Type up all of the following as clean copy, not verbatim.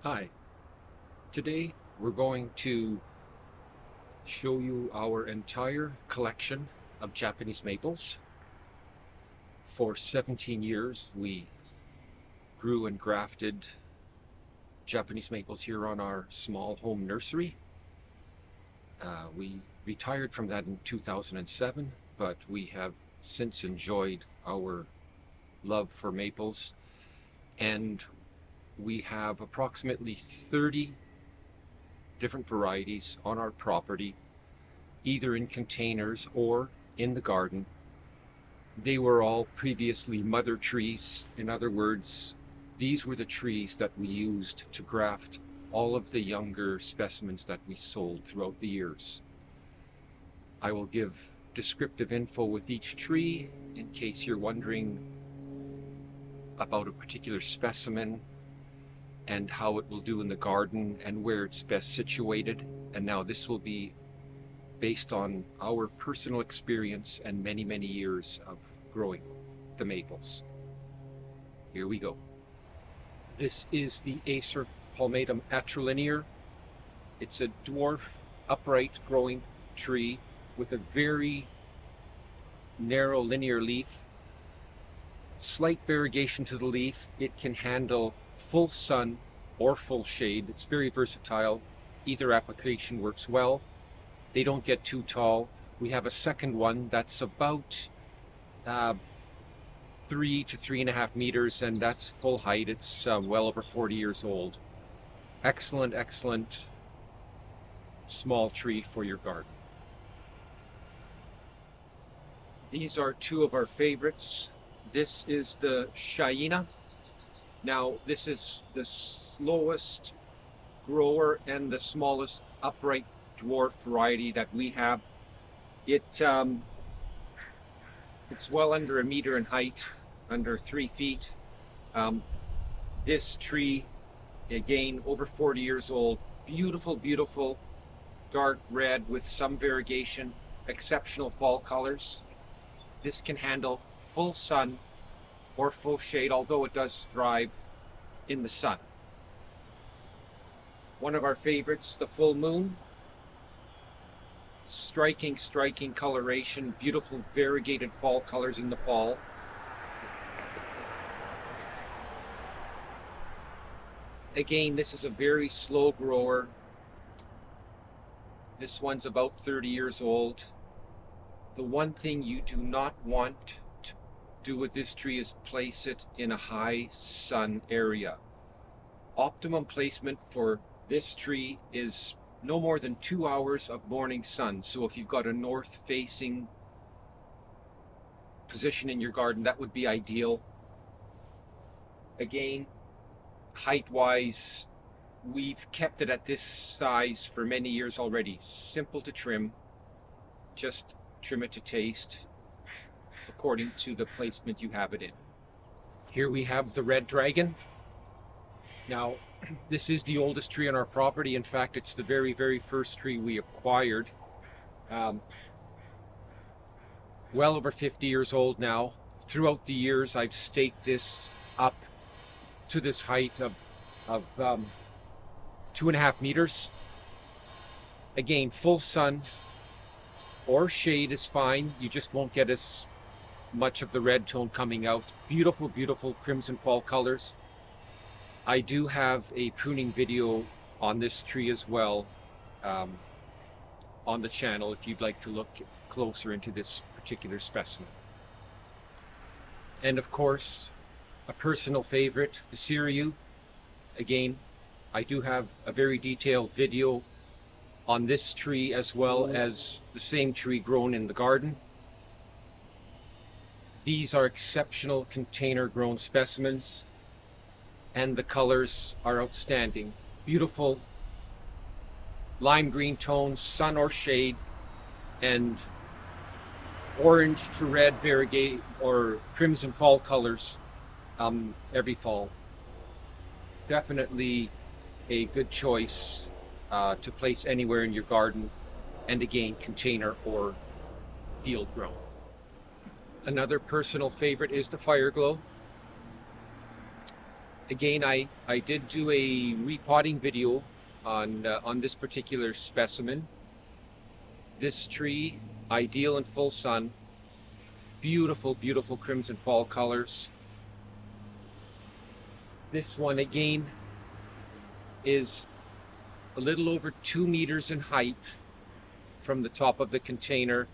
Hi, today we're going to show you our entire collection of Japanese maples. For 17 years we grew and grafted Japanese maples here on our small home nursery. We retired from that in 2007, but we have since enjoyed our love for maples, and we have approximately 30 different varieties on our property, either in containers or in the garden. They were all previously mother trees. In other words, these were the trees that we used to graft all of the younger specimens that we sold throughout the years. I will give descriptive info with each tree in case you're wondering about a particular specimen and how it will do in the garden and where it's best situated. And now this will be based on our personal experience and many, many years of growing the maples. Here we go. This is the Acer palmatum atrilinear. It's a dwarf upright growing tree with a very narrow linear leaf, slight variegation to the leaf. It can handle full sun or full shade. It's very versatile. Either application works well. They don't get too tall. We have a second one that's about 3 to 3.5 meters, and that's full height. It's well over 40 years old. Excellent, excellent small tree for your garden. These are two of our favorites. This is the shyen. Now, this is the slowest grower and the smallest upright dwarf variety that we have. It's well under a meter in height, under 3 feet. This tree, again, over 40 years old, beautiful, beautiful, dark red with some variegation, exceptional fall colors. This can handle full sun or full shade, although it does thrive in the sun. One of our favorites, the full moon. Striking coloration, beautiful variegated fall colors in the fall. Again, this is a very slow grower. This one's about 30 years old. The one thing you do not want to do with this tree is place it in a high sun area. Optimum placement for this tree is no more than 2 hours of morning sun. So if you've got a north facing position in your garden, that would be ideal. Again, height wise, we've kept it at this size for many years already. Simple to trim, just trim it to taste according to the placement you have it in. Here we have the red dragon. Now, this is the oldest tree on our property. In fact, it's the very, very first tree we acquired. Well over 50 years old now. Throughout the years, I've staked this up to this height of 2.5 meters. Again, full sun or shade is fine. You just won't get as much of the red tone coming out. Beautiful, beautiful crimson fall colors. I do have a pruning video on this tree as well on the channel if you'd like to look closer into this particular specimen. And of course, a personal favorite, the Shuru. Again, I do have a very detailed video on this tree as well as the same tree grown in the garden. These are exceptional container grown specimens, and the colors are outstanding. Beautiful lime green tones, sun or shade, and orange to red variegate or crimson fall colors every fall. Definitely a good choice to place anywhere in your garden, and again, container or field grown. Another personal favorite is the Fireglow. Again, I did do a repotting video on this particular specimen. This tree, ideal in full sun. Beautiful, beautiful crimson fall colors. This one again is a little over 2 meters in height from the top of the container.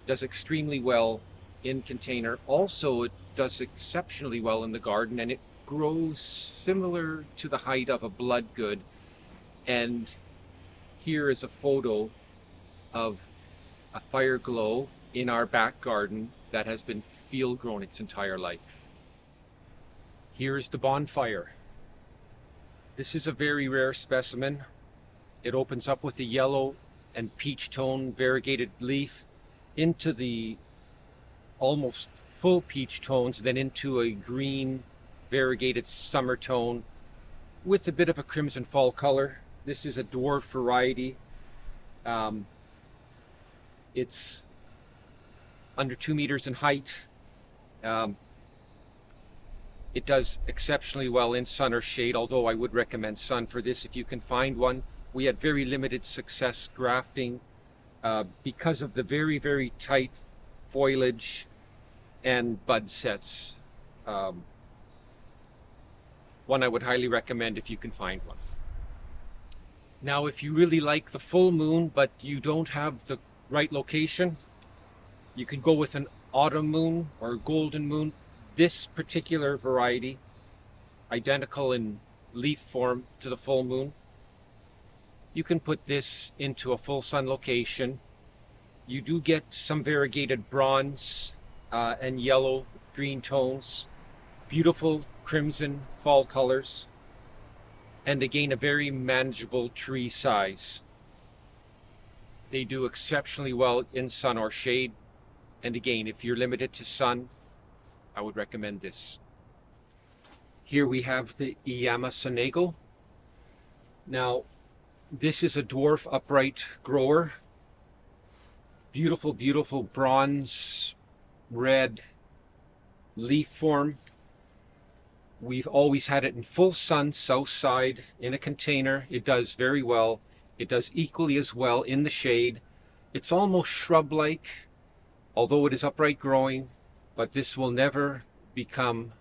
Does extremely well in container. Also, it does exceptionally well in the garden, and it grows similar to the height of a Bloodgood. And here is a photo of a Fireglow in our back garden that has been field grown its entire life. Here's the Bonfire. This is a very rare specimen. It opens up with a yellow and peach tone variegated leaf into the almost full peach tones, then into a green variegated summer tone with a bit of a crimson fall color. This is a dwarf variety. It's under 2 meters in height. It does exceptionally well in sun or shade, although I would recommend sun for this if you can find one. We had very limited success grafting because of the very, very tight foliage and bud sets. One I would highly recommend if you can find one. Now, if you really like the full moon, but you don't have the right location, you can go with an autumn moon or golden moon. This particular variety, identical in leaf form to the full moon, you can put this into a full sun location. You do get some variegated bronze and yellow green tones, beautiful crimson fall colors, and again a very manageable tree size. They do exceptionally well in sun or shade, and again, if you're limited to sun, I would recommend this. Here we have the Yama Sago. Now, this is a dwarf upright grower. Beautiful, beautiful bronze red leaf form. We've always had it in full sun, south side, in a container. It does very well. It does equally as well in the shade. It's almost shrub-like, although it is upright growing, but this will never become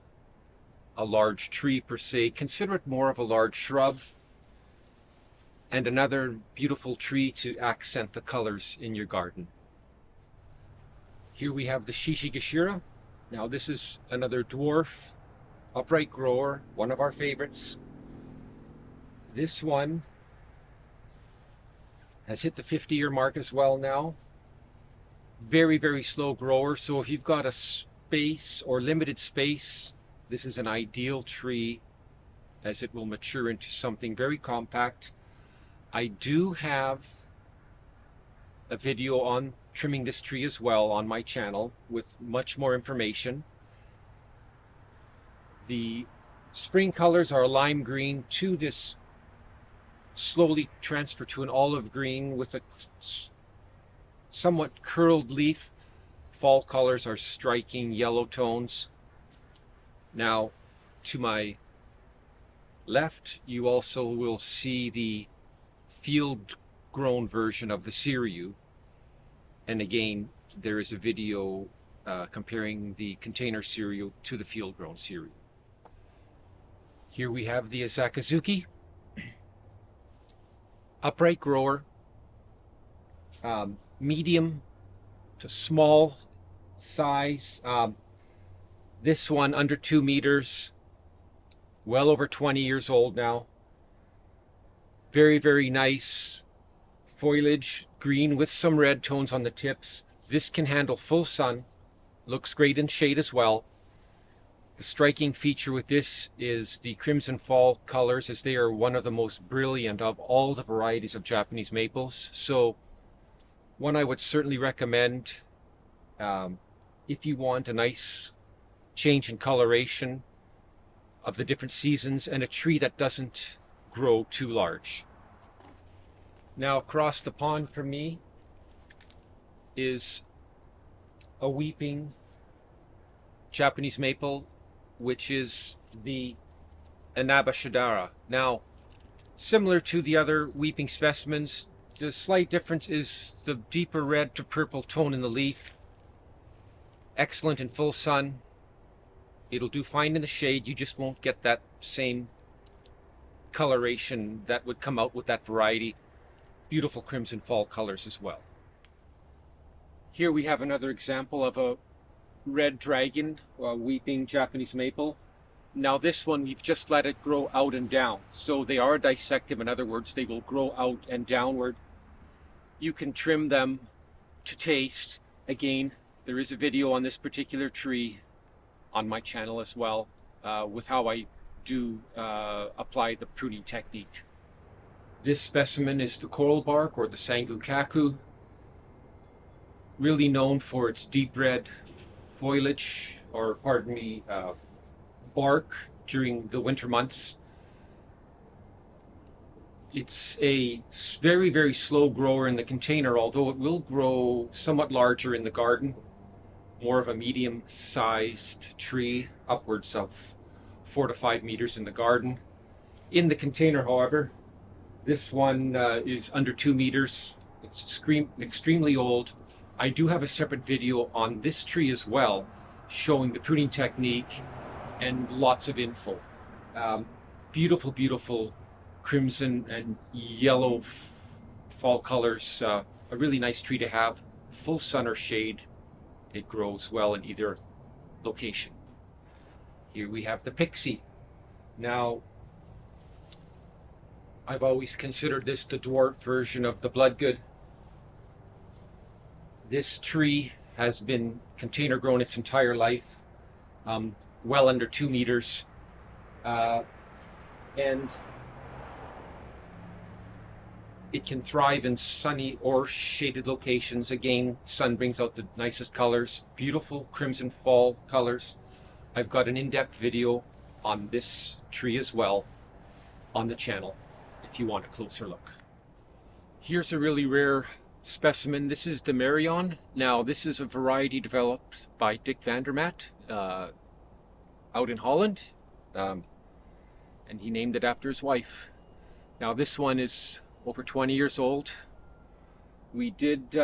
a large tree per se. Consider it more of a large shrub and another beautiful tree to accent the colors in your garden. Here we have the Shishi Gashira. Now this is another dwarf upright grower, one of our favorites. This one has hit the 50-year mark as well now. Very, very slow grower, so if you've got a space or limited space, this is an ideal tree as it will mature into something very compact. I do have a video on trimming this tree as well on my channel with much more information. The spring colors are a lime green to this slowly transfer to an olive green with a somewhat curled leaf. Fall colors are striking yellow tones. Now, to my left, you also will see the field-grown version of the Shuru. And again, there is a video comparing the container Shuru to the field-grown Shuru. Here we have the Asahiki Upright grower, medium to small size. This one under 2 meters, well over 20 years old now. Very, very nice foliage, green with some red tones on the tips. This can handle full sun, looks great in shade as well. The striking feature with this is the crimson fall colors, as they are one of the most brilliant of all the varieties of Japanese maples. So one I would certainly recommend if you want a nice change in coloration of the different seasons and a tree that doesn't grow too large. Now across the pond from me is a weeping Japanese maple, which is the Anaba Shidara. Now, similar to the other weeping specimens, the slight difference is the deeper red to purple tone in the leaf. Excellent in full sun. It'll do fine in the shade. You just won't get that same coloration that would come out with that variety. Beautiful crimson fall colors as well. Here we have another example of a red dragon, weeping Japanese maple. Now this one, we've just let it grow out and down. So they are dissective. In other words, they will grow out and downward. You can trim them to taste. Again, there is a video on this particular tree on my channel as well, with how I do apply the pruning technique. This specimen is the coral bark, or the sangukaku, really known for its deep red foliage, or pardon me, bark during the winter months. It's a very, very slow grower in the container, although it will grow somewhat larger in the garden. More of a medium-sized tree, upwards of 4 to 5 meters in the garden. In the container, however, this one is under 2 meters. It's extremely old. I do have a separate video on this tree as well, showing the pruning technique and lots of info. Beautiful, beautiful crimson and yellow fall colors. A really nice tree to have. Full sun or shade. It grows well in either location. Here we have the Pixie. Now, I've always considered this the dwarf version of the Bloodgood. This tree has been container grown its entire life, well under 2 meters, and it can thrive in sunny or shaded locations. Again, sun brings out the nicest colors, beautiful crimson fall colors. I've got an in-depth video on this tree as well on the channel if you want a closer look. Here's a really rare specimen. This is the Marion. Now, this is a variety developed by Dick Vandermaat out in Holland, and he named it after his wife. Now, this one is over 20 years old. We did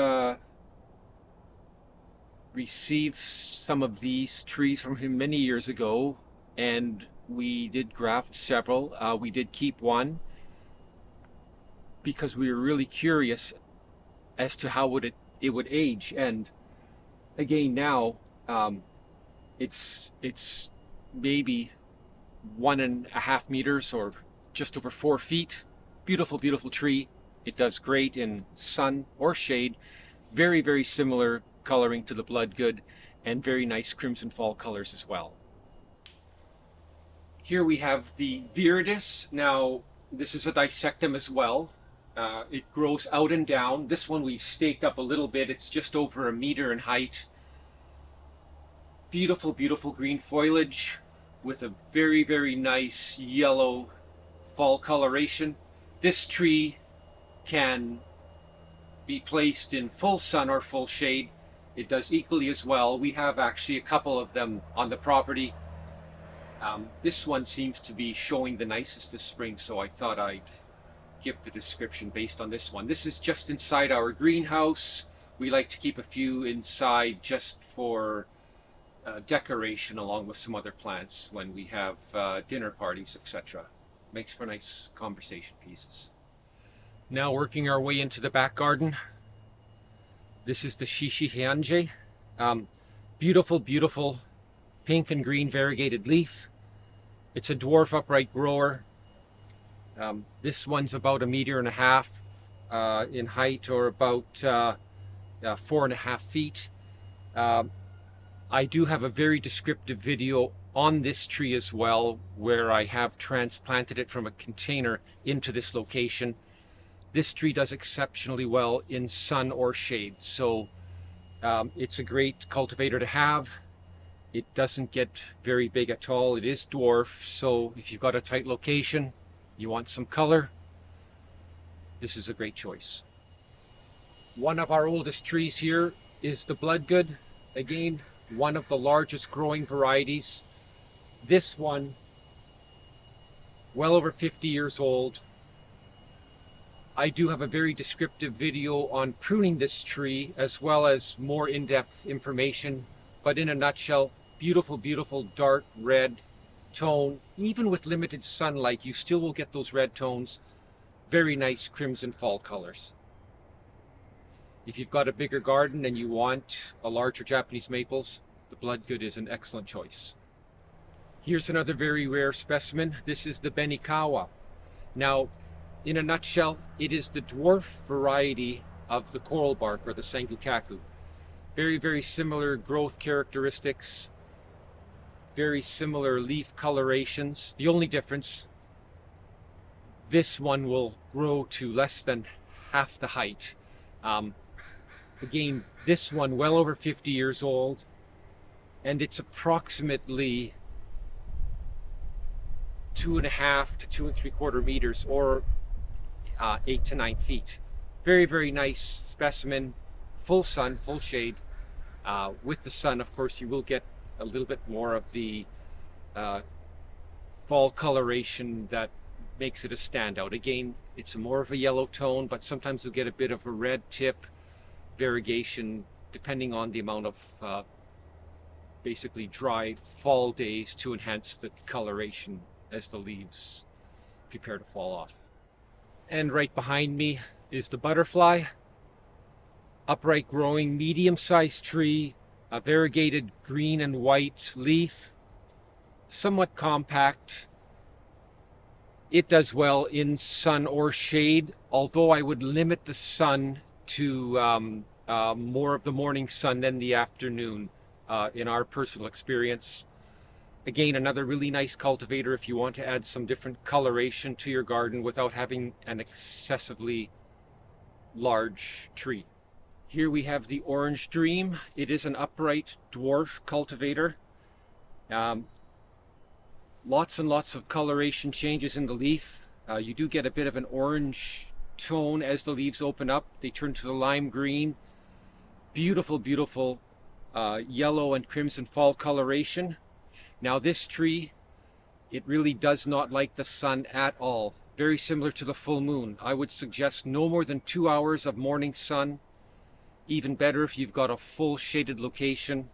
receive some of these trees from him many years ago, and we did graft several. We did keep one because we were really curious as to how it would age. And again, now it's maybe 1.5 meters or just over 4 feet. Beautiful, beautiful tree. It does great in sun or shade. Very, very similar coloring to the Bloodgood, and very nice crimson fall colors as well. Here we have the Veridis. Now, this is a dissectum as well. It grows out and down. This one we've staked up a little bit. It's just over 1 meter in height. Beautiful, beautiful green foliage with a very, very nice yellow fall coloration. This tree can be placed in full sun or full shade. It does equally as well. We have actually a couple of them on the property. This one seems to be showing the nicest this spring, so I thought I'd give the description based on this one. This is just inside our greenhouse. We like to keep a few inside just for decoration, along with some other plants when we have dinner parties, etc. Makes for nice conversation pieces. Now working our way into the back garden. This is the Shishi Hanan. Beautiful, beautiful pink and green variegated leaf. It's a dwarf upright grower. This one's about 1.5 meters in height, or about 4.5 feet. I do have a very descriptive video on this tree as well, where I have transplanted it from a container into this location. This tree does exceptionally well in sun or shade, so it's a great cultivator to have. It doesn't get very big at all. It is dwarf, so if you've got a tight location, you want some color, this is a great choice. One of our oldest trees here is the Bloodgood. Again, one of the largest growing varieties. This one well over 50 years old. I do have a very descriptive video on pruning this tree, as well as more in-depth information. But in a nutshell, beautiful, beautiful dark red tone. Even with limited sunlight, you still will get those red tones. Very nice crimson fall colors. If you've got a bigger garden and you want a larger Japanese maples, the Bloodgood is an excellent choice. Here's another very rare specimen. This is the Benawa. Now, in a nutshell, it is the dwarf variety of the coral bark, or the sangukaku. Very, very similar growth characteristics, very similar leaf colorations. The only difference, this one will grow to less than half the height. Again, this one well over 50 years old, and it's approximately 2.5 to 2 3/4 meters, or 8 to 9 feet. Very, very nice specimen. Full sun, full shade. With the sun, of course, you will get a little bit more of the fall coloration that makes it a standout. Again, it's more of a yellow tone, but sometimes you'll get a bit of a red tip variegation depending on the amount of basically dry fall days to enhance the coloration as the leaves prepare to fall off. And right behind me is the butterfly. Upright growing, medium-sized tree, a variegated green and white leaf, somewhat compact. It does well in sun or shade, although I would limit the sun to more of the morning sun than the afternoon in our personal experience. Again, another really nice cultivator if you want to add some different coloration to your garden without having an excessively large tree. Here we have the Orange Dream. It is an upright dwarf cultivator. Lots and lots of coloration changes in the leaf. You do get a bit of an orange tone as the leaves open up. They turn to the lime green. Beautiful, beautiful yellow and crimson fall coloration. Now this tree, it really does not like the sun at all. Very similar to the full moon. I would suggest no more than 2 hours of morning sun. Even better if you've got a full shaded location,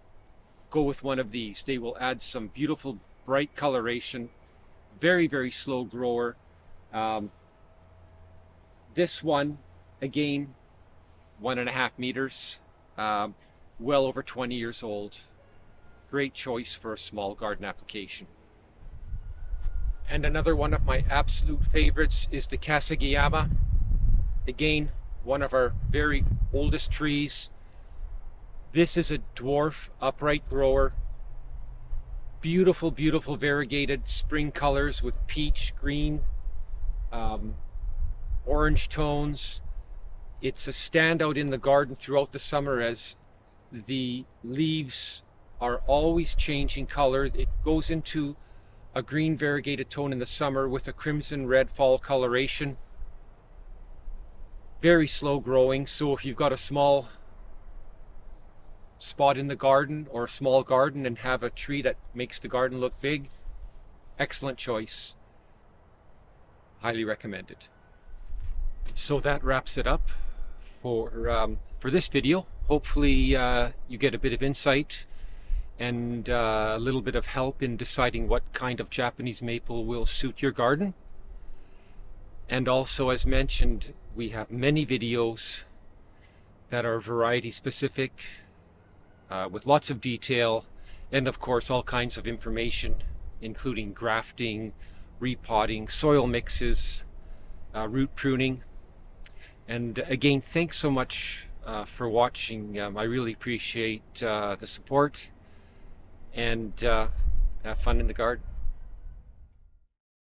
go with one of these. They will add some beautiful bright coloration. Very, very slow grower. This one, again, 1.5 meters, well over 20 years old. Great choice for a small garden application. And another one of my absolute favorites is the Casama. Again, one of our very oldest trees. This is a dwarf upright grower. Beautiful, beautiful variegated spring colors with peach, green, orange tones. It's a standout in the garden throughout the summer as the leaves are always changing color. It goes into a green variegated tone in the summer with a crimson red fall coloration. Very slow growing, so if you've got a small spot in the garden or a small garden and have a tree that makes the garden look big, excellent choice. Highly recommended. So that wraps it up for this video. Hopefully you get a bit of insight and a little bit of help in deciding what kind of Japanese maple will suit your garden. And also, as mentioned, we have many videos that are variety specific with lots of detail, and of course all kinds of information, including grafting, repotting, soil mixes, root pruning. And again, thanks so much for watching. I really appreciate the support, and have fun in the garden.